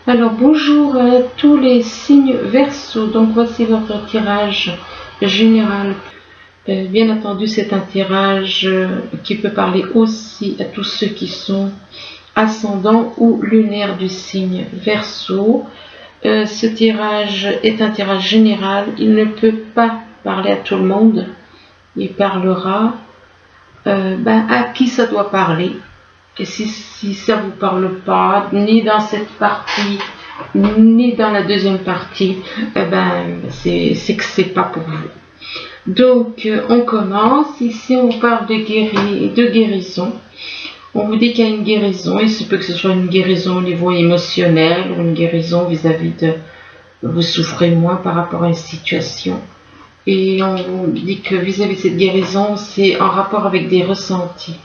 Alors bonjour à tous les signes Verseau. Donc voici votre tirage général. Bien entendu, c'est un tirage qui peut parler aussi à tous ceux qui sont ascendants ou lunaires du signe Verseau. Ce tirage est un tirage général. Il ne peut pas parler à tout le monde. Il parlera à qui ça doit parler. Et si ça ne vous parle pas, ni dans cette partie, ni dans la deuxième partie, c'est que c'est pas pour vous. Donc, on commence. Ici, on parle de guérison. On vous dit qu'il y a une guérison. Il se peut que ce soit une guérison au niveau émotionnel ou une guérison vis-à-vis de vous souffrez moins par rapport à une situation. Et on vous dit que vis-à-vis de cette guérison, c'est en rapport avec des ressentis.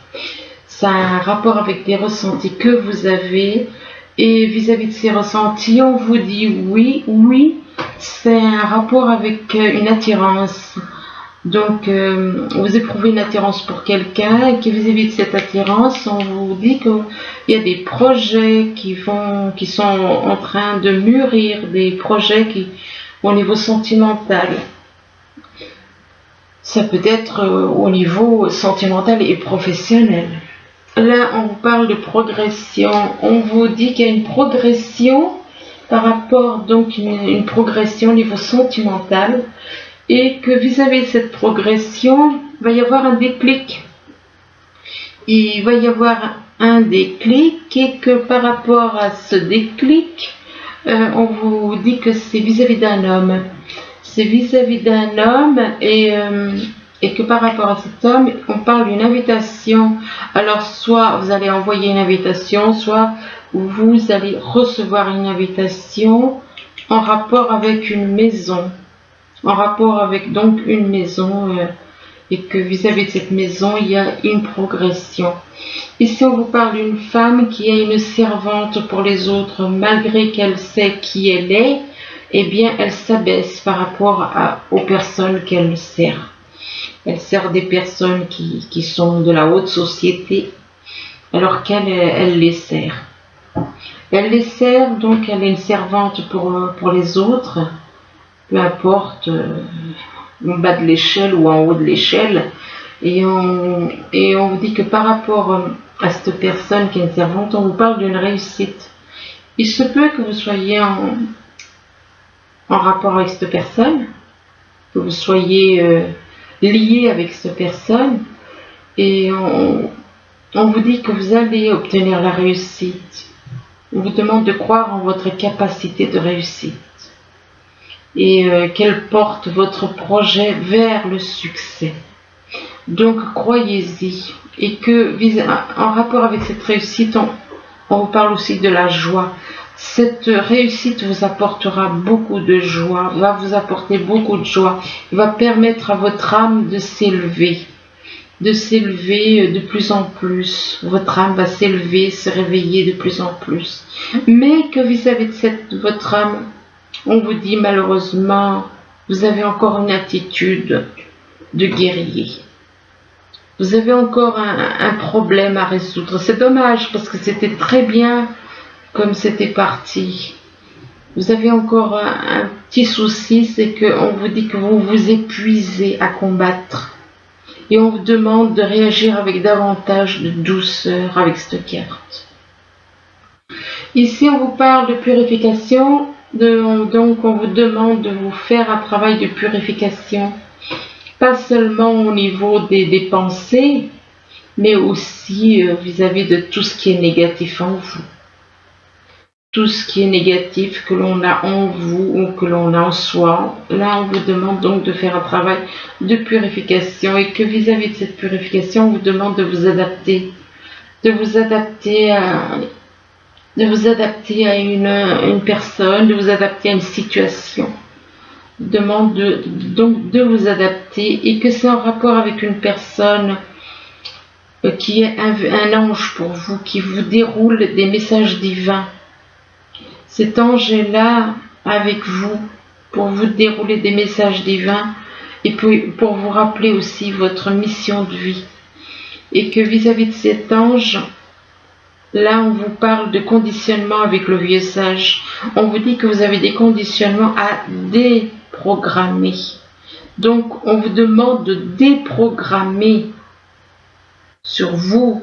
Ça a un rapport avec des ressentis que vous avez. Et vis-à-vis de ces ressentis, on vous dit oui, c'est un rapport avec une attirance. Donc, vous éprouvez une attirance pour quelqu'un et que vis-à-vis de cette attirance, on vous dit qu'il y a des projets qui sont en train de mûrir, des projets qui, au niveau sentimental. Ça peut être au niveau sentimental et professionnel. Là, on vous parle de progression. On vous dit qu'il y a une progression par rapport, donc une progression au niveau sentimental. Et que vis-à-vis de cette progression, il va y avoir un déclic. Il va y avoir un déclic et que par rapport à ce déclic, on vous dit que c'est vis-à-vis d'un homme. C'est vis-à-vis d'un homme et que par rapport à cet homme, on parle d'une invitation. Alors, soit vous allez envoyer une invitation, soit vous allez recevoir une invitation en rapport avec une maison. En rapport avec donc une maison et que vis-à-vis de cette maison, il y a une progression. Ici, on vous parle d'une femme qui est une servante pour les autres, malgré qu'elle sait qui elle est, eh bien, elle s'abaisse par rapport aux personnes qu'elle sert. Elle sert des personnes qui sont de la haute société, alors qu'elle les sert. Elle les sert, donc elle est une servante pour les autres, peu importe, en bas de l'échelle ou en haut de l'échelle. Et on vous dit que par rapport à cette personne qui est une servante, on vous parle d'une réussite. Il se peut que vous soyez en rapport avec cette personne, que vous soyez lié avec cette personne, et on vous dit que vous allez obtenir la réussite. On vous demande de croire en votre capacité de réussite et qu'elle porte votre projet vers le succès. Donc croyez-y et que en rapport avec cette réussite, on vous parle aussi de la joie. Cette réussite vous apportera beaucoup de joie, va vous apporter beaucoup de joie, va permettre à votre âme de s'élever de plus en plus. Votre âme va s'élever, se réveiller de plus en plus. Mais que vis-à-vis de votre âme, on vous dit malheureusement, vous avez encore une attitude de guerrier. Vous avez encore un problème à résoudre. C'est dommage parce que c'était très bien comme c'était parti. Vous avez encore un petit souci, c'est qu'on vous dit que vous vous épuisez à combattre. Et on vous demande de réagir avec davantage de douceur avec cette carte. Ici, on vous parle de purification. Donc, on vous demande de vous faire un travail de purification. Pas seulement au niveau des pensées, mais aussi vis-à-vis de tout ce qui est négatif en vous. Tout ce qui est négatif que l'on a en vous ou que l'on a en soi. Là, on vous demande donc de faire un travail de purification et que vis-à-vis de cette purification, on vous demande de vous adapter. De vous adapter à une personne, de vous adapter à une situation. Demande donc de vous adapter et que c'est en rapport avec une personne qui est un ange pour vous, qui vous déroule des messages divins. Cet ange est là avec vous pour vous dérouler des messages divins et pour vous rappeler aussi votre mission de vie. Et que vis-à-vis de cet ange, là on vous parle de conditionnement avec le vieux sage. On vous dit que vous avez des conditionnements à déprogrammer. Donc, on vous demande de déprogrammer sur vous,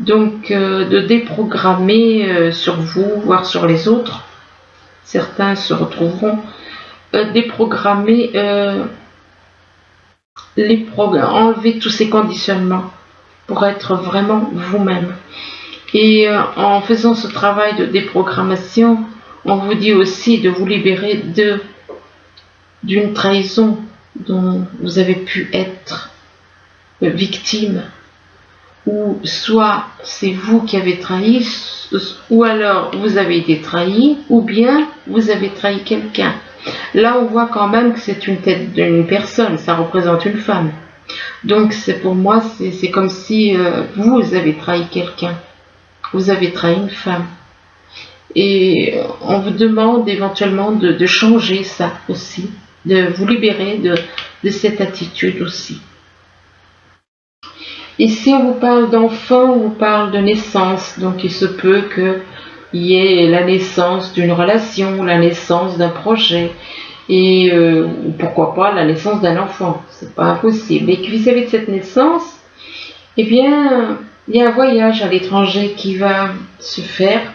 de déprogrammer sur vous, voire sur les autres. Certains se retrouveront déprogrammer, enlever tous ces conditionnements pour être vraiment vous-même. Et en faisant ce travail de déprogrammation, on vous dit aussi de vous libérer d'une trahison dont vous avez pu être victime, ou soit c'est vous qui avez trahi, ou alors vous avez été trahi, ou bien vous avez trahi quelqu'un. Là, on voit quand même que c'est une tête d'une personne, ça représente une femme. Donc, pour moi, c'est comme si vous avez trahi quelqu'un. Vous avez trahi une femme. Et on vous demande éventuellement de changer ça aussi, de vous libérer de cette attitude aussi. Ici, on vous parle d'enfant, on vous parle de naissance. Donc, il se peut qu'il y ait la naissance d'une relation, la naissance d'un projet, et pourquoi pas la naissance d'un enfant. C'est pas impossible. Et que vis-à-vis de cette naissance, eh bien, il y a un voyage à l'étranger qui va se faire.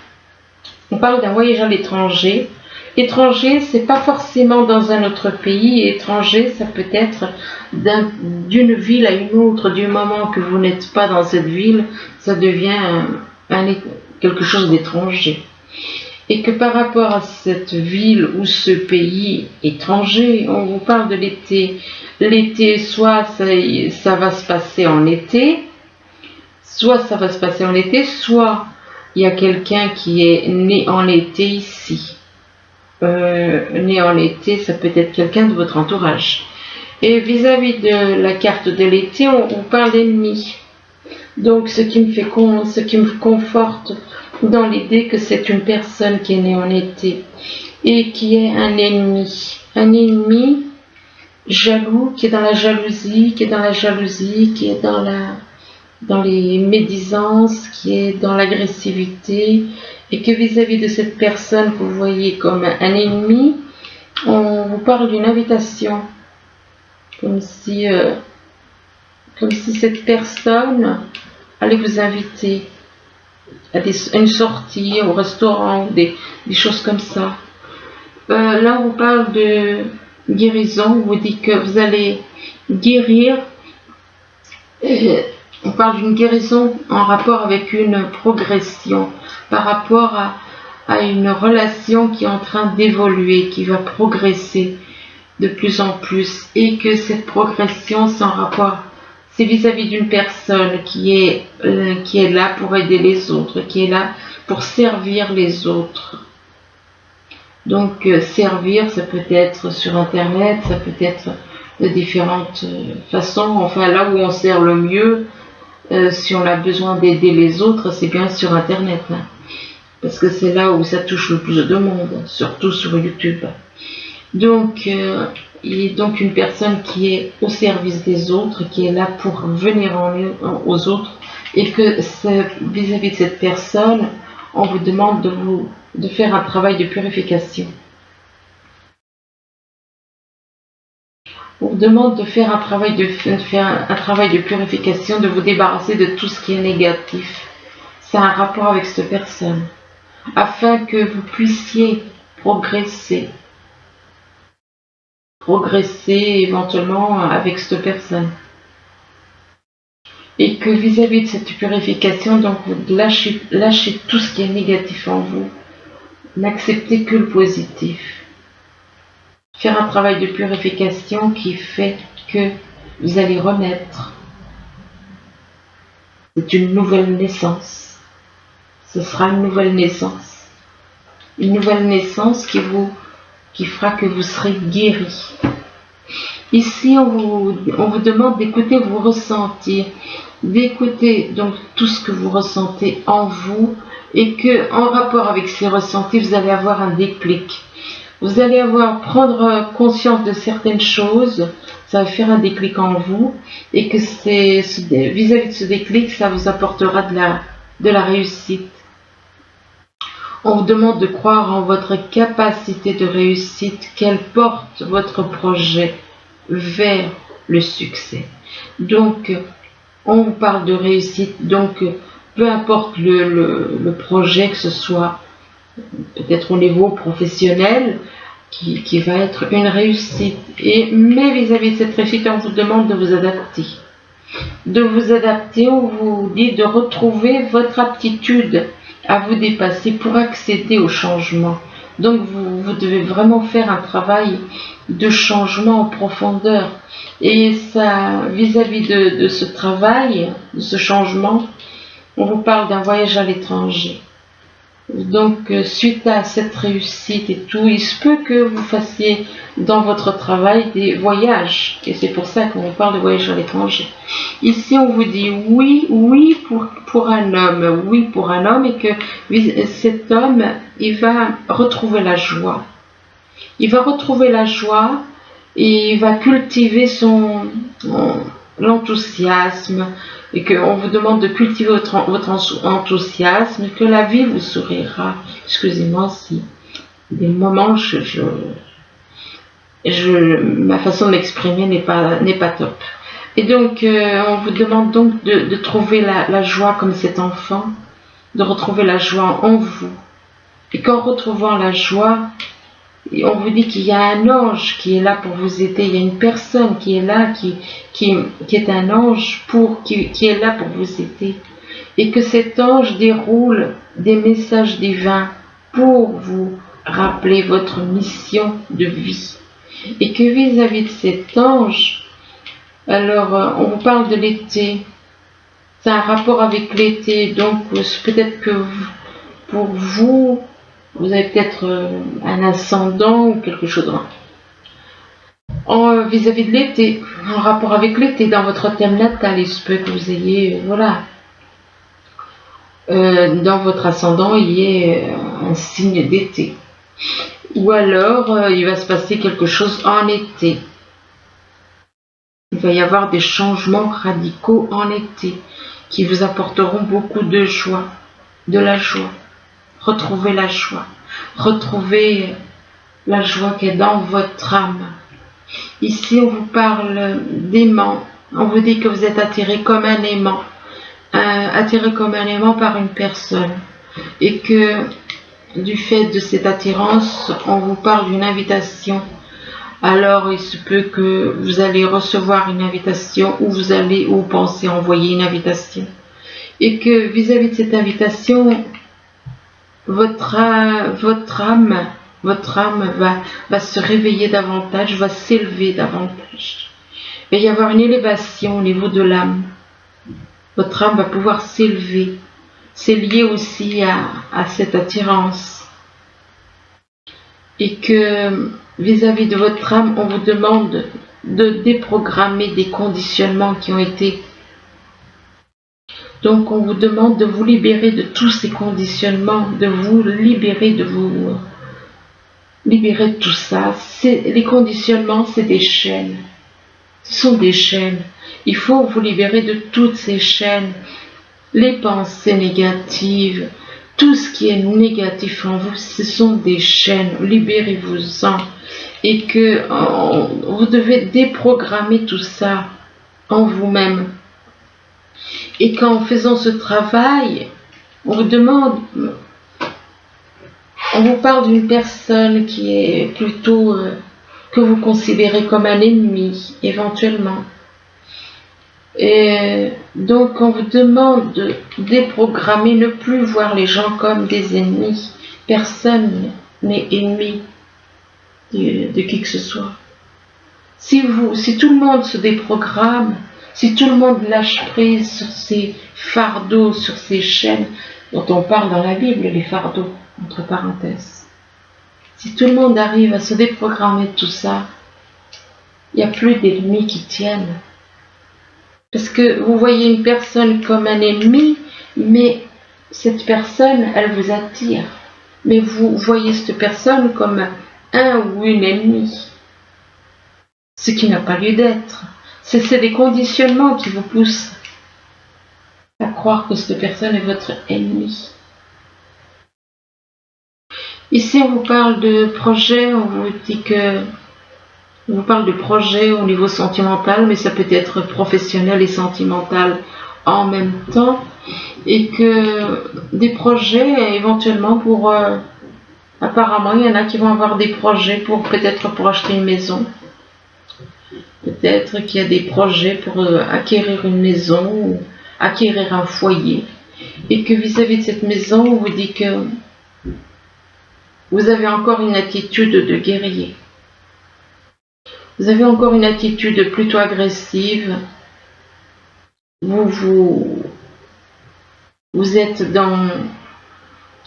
On parle d'un voyage à l'étranger. Étranger, c'est pas forcément dans un autre pays. Étranger, ça peut être d'une ville à une autre. Du moment que vous n'êtes pas dans cette ville, ça devient quelque chose d'étranger. Et que par rapport à cette ville ou ce pays étranger, on vous parle de l'été. L'été, soit ça va se passer en été, soit il y a quelqu'un qui est né en été ici. Né en été, ça peut être quelqu'un de votre entourage. Et vis-à-vis de la carte de l'été, on parle d'ennemis. Donc, ce qui me conforte dans l'idée que c'est une personne qui est née en été et qui est un ennemi jaloux, qui est dans la jalousie, qui est dans les médisances, qui est dans l'agressivité, et que vis-à-vis de cette personne que vous voyez comme un ennemi, on vous parle d'une invitation, comme si cette personne allait vous inviter à une sortie au restaurant, des choses comme ça. Là, on vous parle de guérison, on vous dit que vous allez guérir. On parle d'une guérison en rapport avec une progression, par rapport à une relation qui est en train d'évoluer, qui va progresser de plus en plus, et que cette progression, c'est vis-à-vis d'une personne qui est là pour aider les autres, qui est là pour servir les autres. Donc servir, ça peut être sur Internet, ça peut être de différentes façons. Enfin, là où on sert le mieux, si on a besoin d'aider les autres, c'est bien sur Internet, hein, parce que c'est là où ça touche le plus de monde, surtout sur YouTube. Donc, il est donc une personne qui est au service des autres, qui est là pour venir aux autres, et que vis-à-vis de cette personne, on vous demande de faire un travail de purification. On vous demande de faire un travail de purification, de vous débarrasser de tout ce qui est négatif. C'est un rapport avec cette personne, afin que vous puissiez progresser éventuellement avec cette personne. Et que vis-à-vis de cette purification, donc vous lâchez tout ce qui est négatif en vous. N'acceptez que le positif. Faire un travail de purification qui fait que vous allez renaître. C'est une nouvelle naissance. Ce sera une nouvelle naissance. Une nouvelle naissance qui fera que vous serez guéri. Ici, on vous demande d'écouter vos ressentis, d'écouter donc tout ce que vous ressentez en vous, et que en rapport avec ces ressentis, vous allez avoir un déclic. Vous allez prendre conscience de certaines choses, ça va faire un déclic en vous, et que vis-à-vis de ce déclic, ça vous apportera de la réussite. On vous demande de croire en votre capacité de réussite, qu'elle porte votre projet vers le succès. Donc, on vous parle de réussite, donc peu importe le projet, que ce soit peut-être au niveau professionnel, qui va être une réussite. Mais vis-à-vis de cette réussite, on vous demande de vous adapter. De vous adapter, on vous dit de retrouver votre aptitude à vous dépasser pour accéder au changement. Donc vous devez vraiment faire un travail de changement en profondeur. Et ça, vis-à-vis de ce travail, de ce changement, on vous parle d'un voyage à l'étranger. Donc, suite à cette réussite et tout, il se peut que vous fassiez dans votre travail des voyages. Et c'est pour ça qu'on vous parle de voyage à l'étranger. Ici, on vous dit oui pour un homme. Oui pour un homme, et que cet homme, il va retrouver la joie. Il va retrouver la joie et il va cultiver l'enthousiasme, et qu'on vous demande de cultiver votre enthousiasme, que la vie vous sourira. Excusez-moi si des moments ma façon de m'exprimer n'est pas top. Et donc on vous demande donc de trouver la joie comme cet enfant, de retrouver la joie en vous. Et qu'en retrouvant la joie, on vous dit qu'il y a un ange qui est là pour vous aider. Il y a une personne qui est là, qui est un ange qui est là pour vous aider. Et que cet ange déroule des messages divins pour vous rappeler votre mission de vie. Et que vis-à-vis de cet ange, alors on vous parle de l'été. C'est un rapport avec l'été. Donc peut-être que pour vous, vous avez peut-être un ascendant ou quelque chose vis-à-vis de l'été, en rapport avec l'été, dans votre thème natal. Il se peut que vous ayez, dans votre ascendant, il y ait un signe d'été. Ou alors, il va se passer quelque chose en été. Il va y avoir des changements radicaux en été qui vous apporteront beaucoup de joie, de la joie. Retrouvez la joie. Retrouvez la joie qui est dans votre âme. Ici, on vous parle d'aimant. On vous dit que vous êtes attiré comme un aimant. Attiré comme un aimant par une personne. Et que du fait de cette attirance, on vous parle d'une invitation. Alors, il se peut que vous allez recevoir une invitation ou vous pensez envoyer une invitation. Et que vis-à-vis de cette invitation, votre âme va se réveiller davantage, va s'élever davantage. Il va y avoir une élévation au niveau de l'âme. Votre âme va pouvoir s'élever. C'est lié aussi à cette attirance. Et que vis-à-vis de votre âme, on vous demande de déprogrammer des conditionnements qui ont été. Donc on vous demande de vous libérer de tous ces conditionnements, de vous libérer de tout ça. Les conditionnements, c'est des chaînes. Ce sont des chaînes. Il faut vous libérer de toutes ces chaînes. Les pensées négatives, tout ce qui est négatif en vous, ce sont des chaînes. Libérez-vous-en. Et que vous devez déprogrammer tout ça en vous-même. Et qu'en faisant ce travail, on vous parle d'une personne qui est plutôt que vous considérez comme un ennemi, éventuellement. Et donc on vous demande de déprogrammer, ne plus voir les gens comme des ennemis. Personne n'est ennemi de qui que ce soit. Si tout le monde se déprogramme, si tout le monde lâche prise sur ces fardeaux, sur ces chaînes dont on parle dans la Bible, les fardeaux, entre parenthèses. Si tout le monde arrive à se déprogrammer de tout ça, il n'y a plus d'ennemis qui tiennent. Parce que vous voyez une personne comme un ennemi, mais cette personne, elle vous attire. Mais vous voyez cette personne comme un ou une ennemie. Ce qui n'a pas lieu d'être. C'est des conditionnements qui vous poussent à croire que cette personne est votre ennemi. Ici, on vous parle de projet, on vous dit que on vous parle de projet au niveau sentimental, mais ça peut être professionnel et sentimental en même temps, et que des projets éventuellement pour apparemment il y en a qui vont avoir des projets pour peut-être pour acheter une maison, peut-être qu'il y a des projets pour acquérir une maison ou acquérir un foyer, et que vis-à-vis de cette maison on vous dit que vous avez encore une attitude de guerrier. Vous avez encore une attitude plutôt agressive. Vous êtes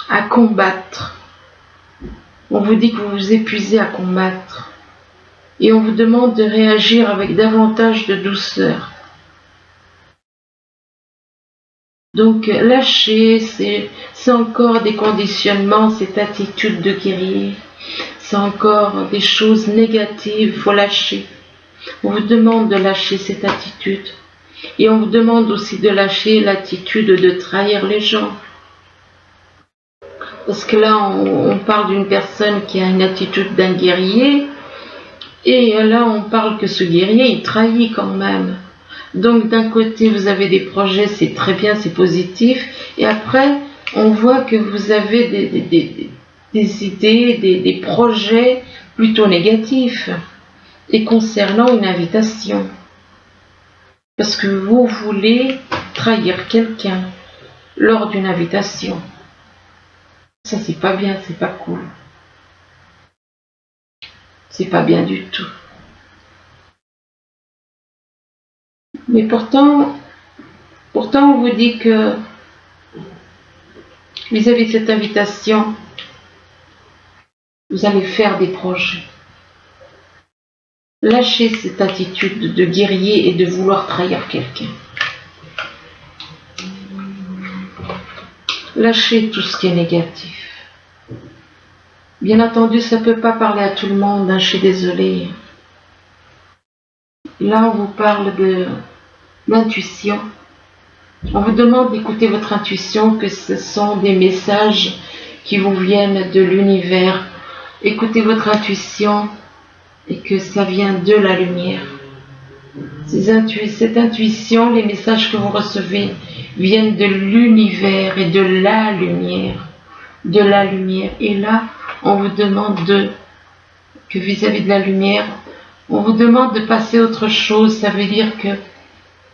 à combattre. On vous dit que vous vous épuisez à combattre. Et on vous demande de réagir avec davantage de douceur. Donc lâcher, c'est encore des conditionnements, cette attitude de guerrier. C'est encore des choses négatives, il faut lâcher. On vous demande de lâcher cette attitude. Et on vous demande aussi de lâcher l'attitude de trahir les gens. Parce que là, on parle d'une personne qui a une attitude d'un guerrier. Et là, on parle que ce guerrier, il trahit quand même. Donc d'un côté, vous avez des projets, c'est très bien, c'est positif. Et après, on voit que vous avez des idées, des projets plutôt négatifs et concernant une invitation. Parce que vous voulez trahir quelqu'un lors d'une invitation. Ça, c'est pas bien, c'est pas cool. C'est pas bien du tout. Mais pourtant, on vous dit que vis-à-vis de cette invitation, vous allez faire des projets. Lâchez cette attitude de guerrier et de vouloir trahir quelqu'un. Lâchez tout ce qui est négatif. Bien entendu, ça ne peut pas parler à tout le monde, hein, je suis désolée. Là, on vous parle de l'intuition. On vous demande d'écouter votre intuition, que ce sont des messages qui vous viennent de l'univers. Écoutez votre intuition et que ça vient de la lumière. Cette intuition, les messages que vous recevez viennent de l'univers et de la lumière. De la lumière. Et là, on vous demande que vis-à-vis de la lumière, on vous demande de passer à autre chose. Ça veut dire que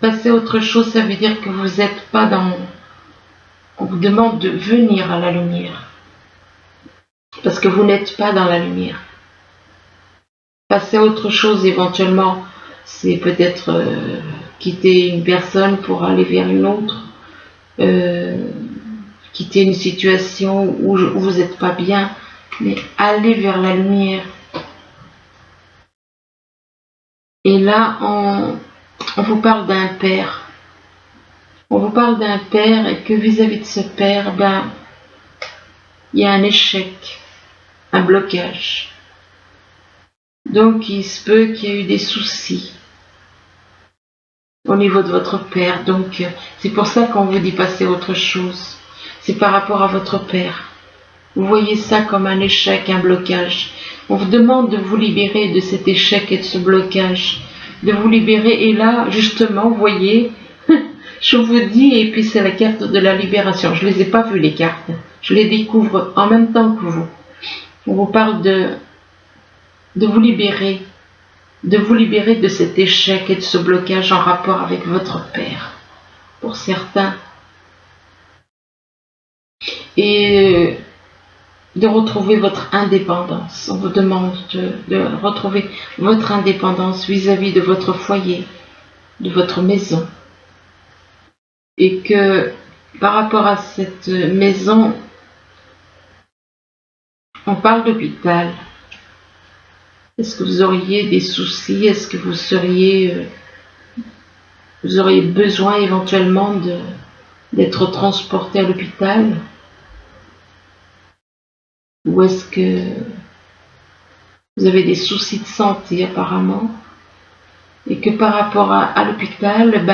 passer à autre chose, ça veut dire que vous n'êtes pas dans... On vous demande de venir à la lumière. Parce que vous n'êtes pas dans la lumière. Passer à autre chose éventuellement, c'est peut-être quitter une personne pour aller vers une autre. Quitter une situation où vous n'êtes pas bien, mais aller vers la lumière. Et là, on vous parle d'un père. On vous parle d'un père et que vis-à-vis de ce père, il y a un échec, un blocage. Donc il se peut qu'il y ait eu des soucis au niveau de votre père. Donc c'est pour ça qu'on vous dit passer à autre chose. C'est par rapport à votre père. Vous voyez ça comme un échec, un blocage. On vous demande de vous libérer de cet échec et de ce blocage. De vous libérer. Et là, justement, vous voyez, je vous dis, et puis c'est la carte de la libération. Je ne les ai pas vues, les cartes. Je les découvre en même temps que vous. On vous parle de vous libérer. De vous libérer de cet échec et de ce blocage en rapport avec votre père. Pour certains. Et de retrouver votre indépendance. On vous demande de retrouver votre indépendance vis-à-vis de votre foyer, de votre maison. Et que par rapport à cette maison, on parle d'hôpital. Est-ce que vous auriez des soucis? Est-ce que vous auriez besoin éventuellement d'être transporté à l'hôpital? Ou est-ce que vous avez des soucis de santé apparemment? Et que par rapport à l'hôpital,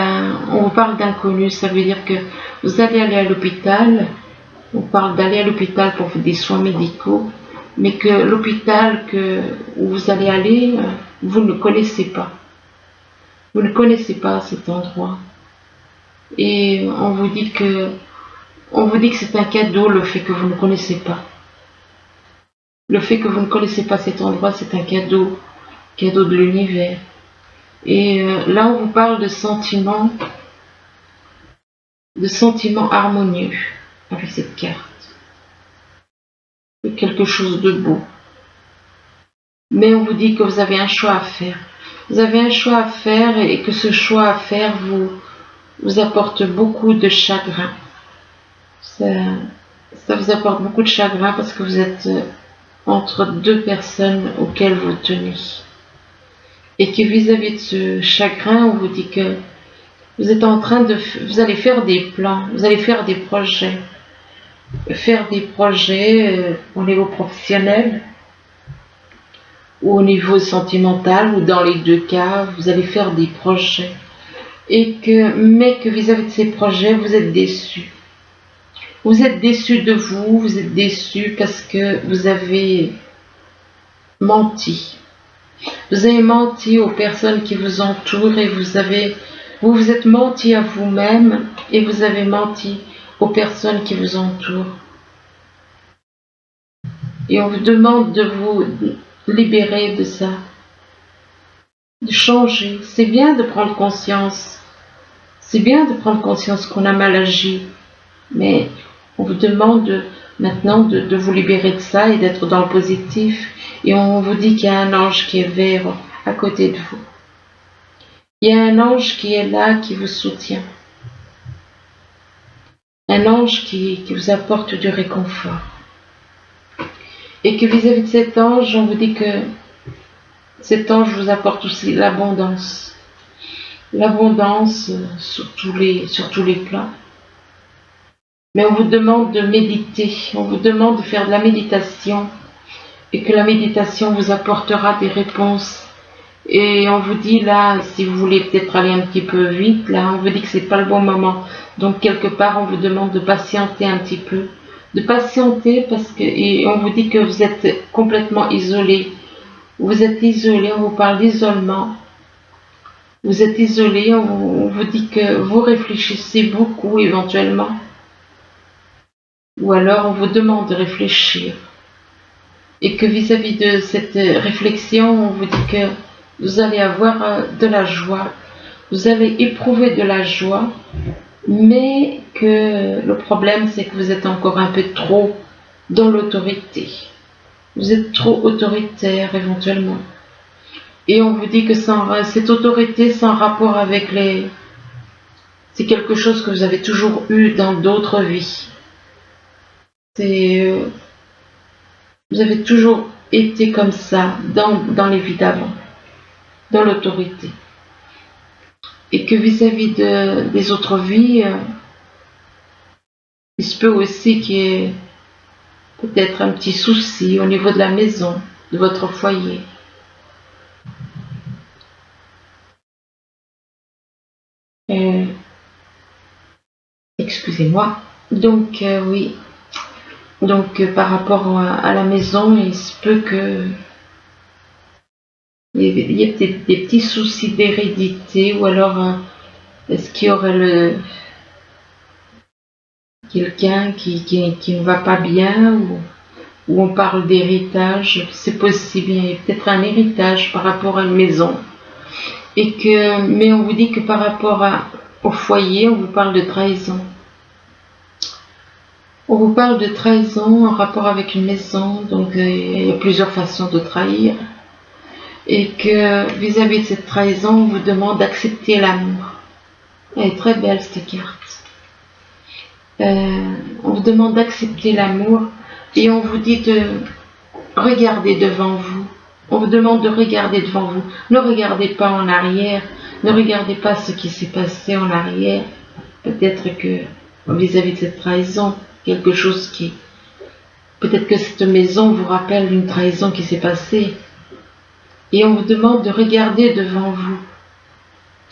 on vous parle d'inconnu. Ça veut dire que vous allez aller à l'hôpital. On parle d'aller à l'hôpital pour des soins médicaux. mais que l'hôpital où vous allez aller, vous ne connaissez pas. Vous ne connaissez pas cet endroit. Et on vous dit que c'est un cadeau, le fait que vous ne connaissez pas. Le fait que vous ne connaissez pas cet endroit, c'est un cadeau de l'univers. Et là, on vous parle de sentiments harmonieux avec cette carte. De quelque chose de beau. Mais on vous dit que vous avez un choix à faire. Vous avez un choix à faire et que ce choix à faire vous apporte beaucoup de chagrin. Ça vous apporte beaucoup de chagrin parce que vous êtes entre deux personnes auxquelles vous tenez. Et que vis-à-vis de ce chagrin, on vous dit que vous êtes en train vous allez faire des plans, vous allez faire des projets. Au niveau professionnel ou au niveau sentimental, ou dans les deux cas, vous allez faire des projets. Mais que vis-à-vis de ces projets, vous êtes déçus. Vous êtes déçus de vous êtes déçus parce que vous avez menti. Vous avez menti aux personnes qui vous entourent et vous êtes menti à vous-même et vous avez menti aux personnes qui vous entourent. Et on vous demande de vous libérer de ça, de changer. C'est bien de prendre conscience. C'est bien de prendre conscience qu'on a mal agi, mais on vous demande maintenant de vous libérer de ça et d'être dans le positif. Et on vous dit qu'il y a un ange qui est vert à côté de vous. Il y a un ange qui est là, qui vous soutient. Un ange qui vous apporte du réconfort. Et que vis-à-vis de cet ange, on vous dit que cet ange vous apporte aussi l'abondance. L'abondance sur tous les plans. Mais on vous demande de méditer, on vous demande de faire de la méditation et que la méditation vous apportera des réponses. Et on vous dit là, si vous voulez peut-être aller un petit peu vite, là on vous dit que c'est pas le bon moment. Donc quelque part on vous demande de patienter un petit peu. De patienter et on vous dit que vous êtes complètement isolé. Vous êtes isolé, on vous parle d'isolement. Vous êtes isolé, on vous dit que vous réfléchissez beaucoup éventuellement. Ou alors on vous demande de réfléchir. Et que vis-à-vis de cette réflexion, on vous dit que vous allez avoir de la joie. Vous allez éprouver de la joie. Mais que le problème, c'est que vous êtes encore un peu trop dans l'autorité. Vous êtes trop autoritaire éventuellement. Et on vous dit que cette autorité sans rapport avec c'est quelque chose que vous avez toujours eu dans d'autres vies. Vous avez toujours été comme ça dans les vies d'avant, dans l'autorité. Et que vis-à-vis des autres vies, il se peut aussi qu'il y ait peut-être un petit souci au niveau de la maison, de votre foyer. Excusez-moi. Donc, oui. Donc, par rapport à la maison, il se peut que il y ait peut-être des petits soucis d'hérédité, ou alors est-ce qu'il y aurait quelqu'un qui ne va pas bien, ou on parle d'héritage. C'est possible, il y a peut-être un héritage par rapport à une maison. Mais on vous dit que par rapport au foyer, on vous parle de trahison. On vous parle de trahison en rapport avec une maison, donc il y a plusieurs façons de trahir. Et que vis-à-vis de cette trahison, on vous demande d'accepter l'amour. Elle est très belle cette carte. On vous demande d'accepter l'amour et on vous dit de regarder devant vous. On vous demande de regarder devant vous. Ne regardez pas en arrière. Ne regardez pas ce qui s'est passé en arrière. Peut-être que vis-à-vis de cette trahison, quelque chose peut-être que cette maison vous rappelle une trahison qui s'est passée. Et on vous demande de regarder devant vous,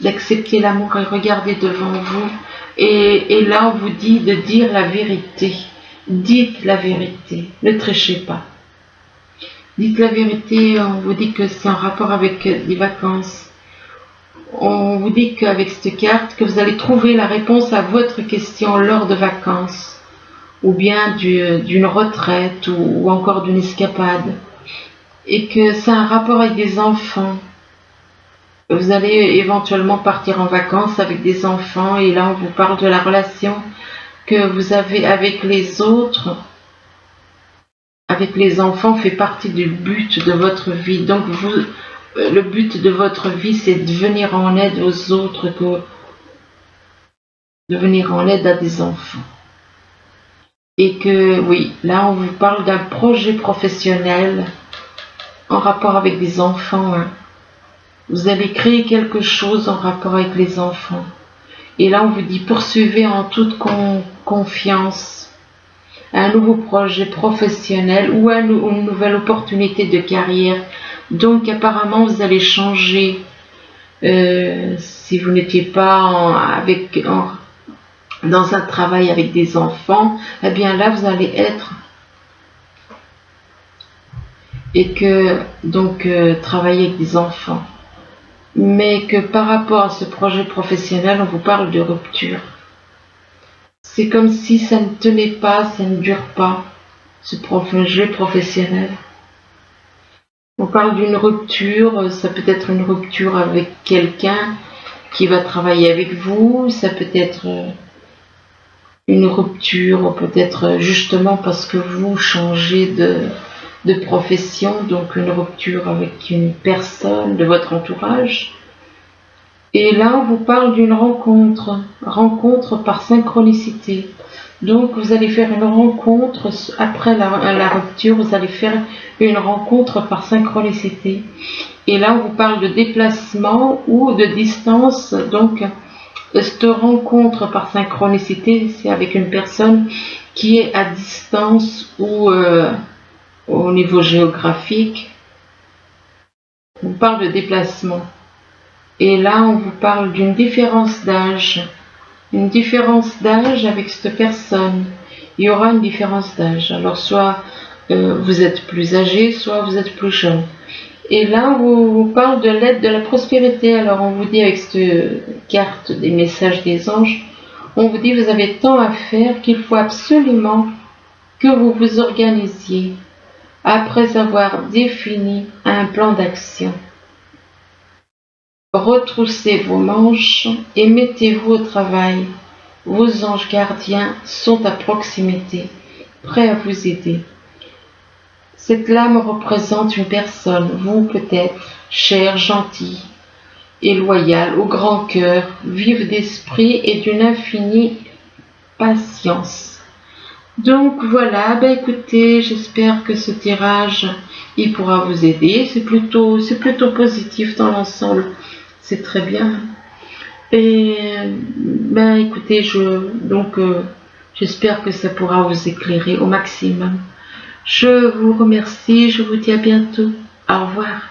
d'accepter l'amour et regarder devant vous. Et là, on vous dit de dire la vérité. Dites la vérité, ne tréchez pas. Dites la vérité, on vous dit que c'est en rapport avec des vacances. On vous dit qu'avec cette carte, que vous allez trouver la réponse à votre question lors de vacances, ou bien d'une retraite, ou encore d'une escapade, et que c'est un rapport avec des enfants. Vous allez éventuellement partir en vacances avec des enfants, et là on vous parle de la relation que vous avez avec les autres. Avec les enfants fait partie du but de votre vie. Donc le but de votre vie, c'est de venir en aide aux autres, de venir en aide à des enfants. Et que, oui, là, on vous parle d'un projet professionnel en rapport avec des enfants. Hein. Vous allez créer quelque chose en rapport avec les enfants. Et là, on vous dit, poursuivez en toute confiance un nouveau projet professionnel ou une nouvelle opportunité de carrière. Donc apparemment vous allez changer si vous n'étiez pas dans un travail avec des enfants, eh bien là vous allez être et que donc travailler avec des enfants. Mais que par rapport à ce projet professionnel, on vous parle de rupture. C'est comme si ça ne tenait pas, ça ne dure pas, ce projet professionnel. On parle d'une rupture, ça peut être une rupture avec quelqu'un qui va travailler avec vous, ça peut être une rupture, peut-être justement parce que vous changez de profession, donc une rupture avec une personne de votre entourage. Et là, on vous parle d'une rencontre par synchronicité. Donc, vous allez faire une rencontre, après la rupture, vous allez faire une rencontre par synchronicité. Et là, on vous parle de déplacement ou de distance. Donc, cette rencontre par synchronicité, c'est avec une personne qui est à distance ou au niveau géographique. On vous parle de déplacement. Et là, on vous parle d'une différence d'âge. Une différence d'âge avec cette personne. Il y aura une différence d'âge. Alors, soit vous êtes plus âgé, soit vous êtes plus jeune. Et là, on vous parle de l'aide, de la prospérité. Alors, on vous dit avec cette carte des messages des anges, on vous dit vous avez tant à faire qu'il faut absolument que vous vous organisiez après avoir défini un plan d'action. Retroussez vos manches et mettez-vous au travail. Vos anges gardiens sont à proximité, prêts à vous aider. Cette lame représente une personne, vous peut-être, chère, gentille et loyale, au grand cœur, vive d'esprit et d'une infinie patience. Donc voilà, écoutez, j'espère que ce tirage, il pourra vous aider. C'est plutôt positif dans l'ensemble. C'est très bien. Et écoutez, j'espère que ça pourra vous éclairer au maximum. Je vous remercie, je vous dis à bientôt. Au revoir.